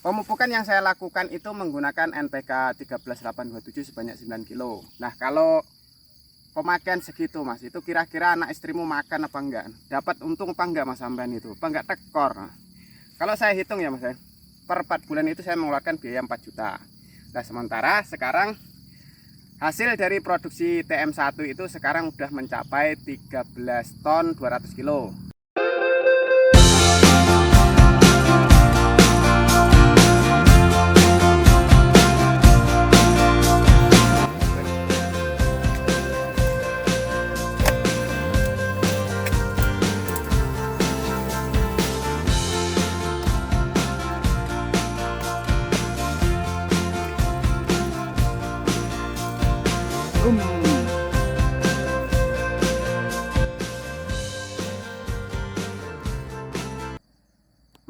Pemupukan yang saya lakukan itu menggunakan NPK 13827 sebanyak 9 kilo. Nah, kalau pemakaian segitu Mas, itu kira-kira anak istrimu makan apa enggak? Dapat untung apa enggak Mas sampean itu? Apa enggak tekor? Nah, kalau saya hitung ya Mas, per 4 bulan itu saya mengeluarkan biaya 4 juta. Nah, sementara sekarang hasil dari produksi TM1 itu sekarang udah mencapai 13 ton 200 kilo.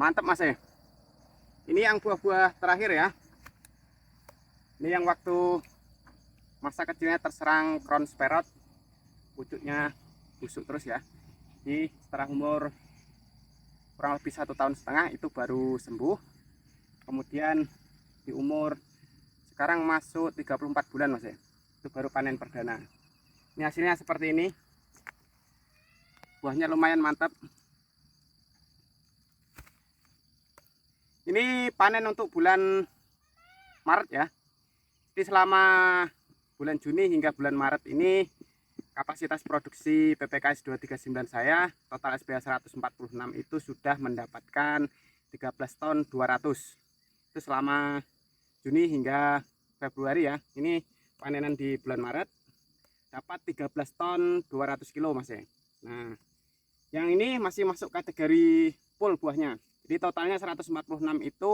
Mantap Mas ya. Ini yang buah-buah terakhir ya. Ini yang waktu masa kecilnya terserang crown sparrow, pucuknya busuk terus ya. Jadi setelah umur kurang lebih 1,5 tahun itu baru sembuh. Kemudian di umur sekarang masuk 34 bulan Mas ya. Itu baru panen perdana. Ini hasilnya seperti ini. Buahnya lumayan mantap. Ini panen untuk bulan Maret ya. Jadi selama bulan Juni hingga bulan Maret ini kapasitas produksi PPKS 239 saya total SPH 146 itu sudah mendapatkan 13 ton 200. Itu selama Juni hingga Februari ya. Ini panenan di bulan Maret dapat 13 ton 200 kilo Mas ya. Nah, yang ini masih masuk kategori full buahnya. Jadi totalnya 146 itu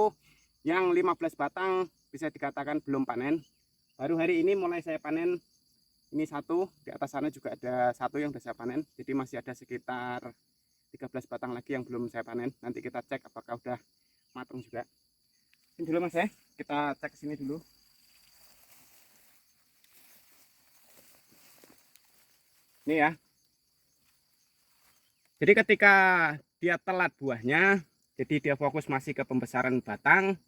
yang 15 batang bisa dikatakan belum panen. Baru hari ini mulai saya panen. Ini satu, di atas sana juga ada satu yang sudah saya panen. Jadi masih ada sekitar 13 batang lagi yang belum saya panen. Nanti kita cek apakah udah matang juga. Ini dulu Mas ya, kita cek ke sini dulu. Ini ya. Jadi ketika dia telat buahnya, jadi dia fokus masih ke pembesaran batang.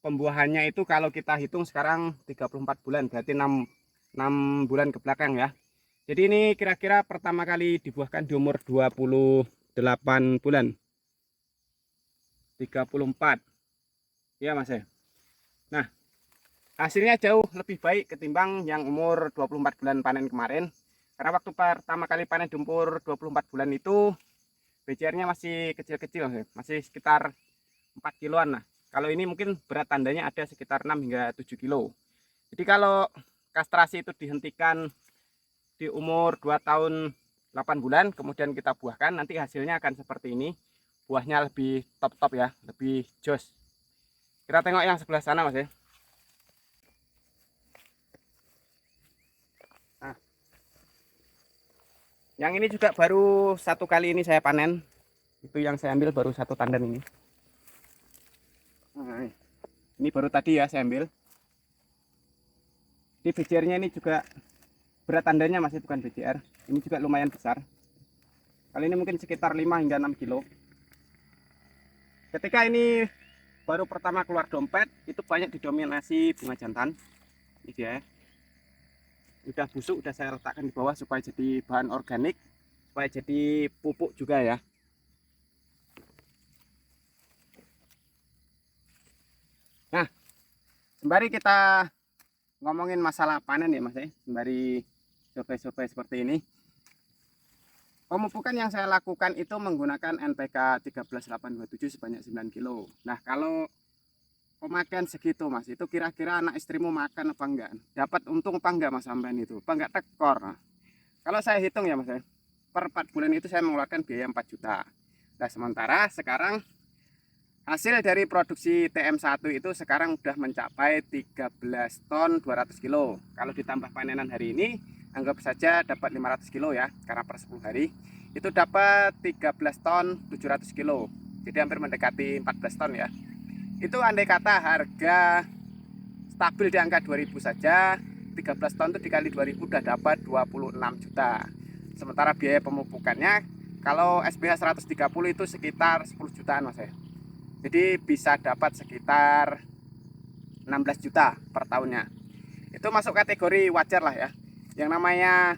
Pembuahannya itu kalau kita hitung sekarang 34 bulan, berarti 6 bulan ke belakang ya. Jadi ini kira-kira pertama kali dibuahkan di umur 28 bulan. 34. Ya Mas ya. Nah, hasilnya jauh lebih baik ketimbang yang umur 24 bulan panen kemarin. Karena waktu pertama kali panen di umur 24 bulan itu BCR-nya masih kecil-kecil, masih sekitar 4 kiloan lah. Kalau ini mungkin berat tandanya ada sekitar 6 hingga 7 kilo. Jadi kalau kastrasi itu dihentikan di umur 2 tahun 8 bulan, kemudian kita buahkan, nanti hasilnya akan seperti ini. Buahnya lebih top-top ya, lebih jos. Kita tengok yang sebelah sana Mas ya. Nah, yang ini juga baru satu kali ini saya panen. Itu yang saya ambil baru satu tandan ini. Nah, ini baru tadi ya saya ambil. Di BCR-nya ini juga berat tandanya masih bukan BCR. Ini juga lumayan besar. Kali ini mungkin sekitar 5 hingga 6 kilo. Ketika ini baru pertama keluar dompet, itu banyak didominasi bunga jantan. Ini dia. Udah busuk, udah saya letakkan di bawah supaya jadi bahan organik, supaya jadi pupuk juga ya. Nah, sembari kita ngomongin masalah panen ya Mas ya, sembari survei-survei seperti ini. Pemupukan yang saya lakukan itu menggunakan NPK 13827 sebanyak 9 kilo. Nah, kalau pemakaian segitu Mas, itu kira-kira anak istrimu makan apa enggak? Dapat untung apa enggak Mas sampean itu? Apa enggak tekor? Nah, kalau saya hitung ya Mas, per 4 bulan itu saya mengeluarkan biaya 4 juta. Nah, sementara sekarang hasil dari produksi TM1 itu sekarang udah mencapai 13 ton 200 kilo. Kalau ditambah panenan hari ini, anggap saja dapat 500 kilo ya, karena per 10 hari. Itu dapat 13 ton 700 kilo. Jadi hampir mendekati 14 ton ya. Itu andai kata harga stabil di angka 2000 saja, 13 ton itu dikali 2000 udah dapat 26 juta. Sementara biaya pemupukannya kalau SPH 130 itu sekitar 10 jutaan Mas ya. Jadi bisa dapat sekitar 16 juta per tahunnya. Itu masuk kategori wajar lah ya. Yang namanya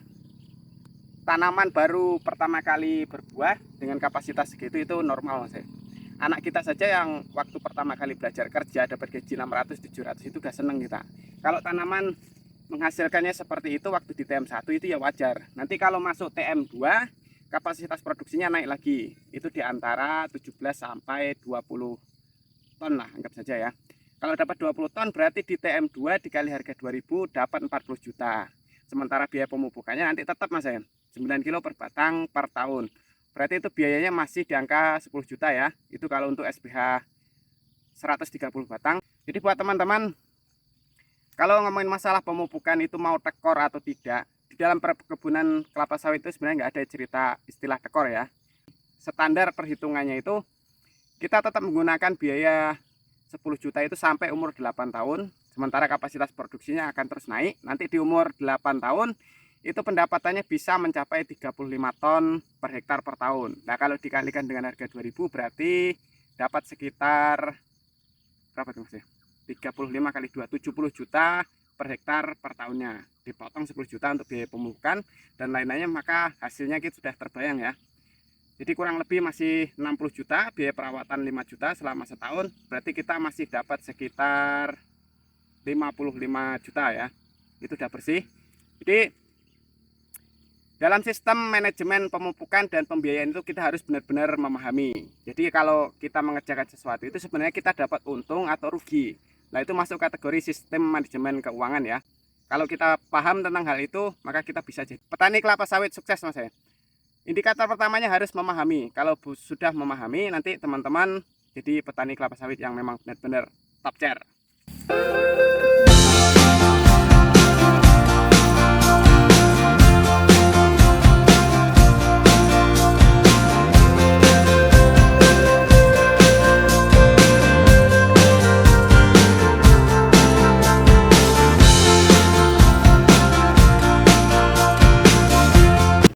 tanaman baru pertama kali berbuah dengan kapasitas segitu itu normal Mas. Anak kita saja yang waktu pertama kali belajar kerja dapat gaji 600 700 itu udah seneng kita. Kalau tanaman menghasilkannya seperti itu waktu di TM1 itu ya wajar. Nanti kalau masuk TM2 kapasitas produksinya naik lagi. Itu di antara 17 sampai 20 ton lah anggap saja ya. Kalau dapat 20 ton berarti di TM2 dikali harga 2000 dapat 40 juta. Sementara biaya pemupukannya nanti tetap Mas 9 kilo per batang per tahun. Berarti itu biayanya masih di angka 10 juta ya. Itu kalau untuk SPH 130 batang. Jadi buat teman-teman, kalau ngomongin masalah pemupukan itu mau tekor atau tidak, di dalam perkebunan kelapa sawit itu sebenarnya nggak ada cerita istilah tekor ya. Standar perhitungannya itu kita tetap menggunakan biaya 10 juta itu sampai umur 8 tahun. Sementara kapasitas produksinya akan terus naik. Nanti di umur 8 tahun itu pendapatannya bisa mencapai 35 ton per hektar per tahun. Nah kalau dikalikan dengan harga 2000 berarti dapat sekitar berapa tuh Mas ya? 35 kali 2 70 juta per hektar per tahunnya. Dipotong 10 juta untuk biaya pemupukan dan lain-lainnya, maka hasilnya kita sudah terbayang ya. Jadi kurang lebih masih 60 juta, biaya perawatan 5 juta selama setahun, berarti kita masih dapat sekitar 55 juta ya. Itu udah bersih. Jadi dalam sistem manajemen pemupukan dan pembiayaan itu kita harus benar-benar memahami. Jadi kalau kita mengerjakan sesuatu itu sebenarnya kita dapat untung atau rugi. Nah itu masuk kategori sistem manajemen keuangan ya. Kalau kita paham tentang hal itu, maka kita bisa jadi petani kelapa sawit sukses Mas ya. Indikator pertamanya harus memahami. Kalau sudah memahami, nanti teman-teman jadi petani kelapa sawit yang memang benar-benar top tier.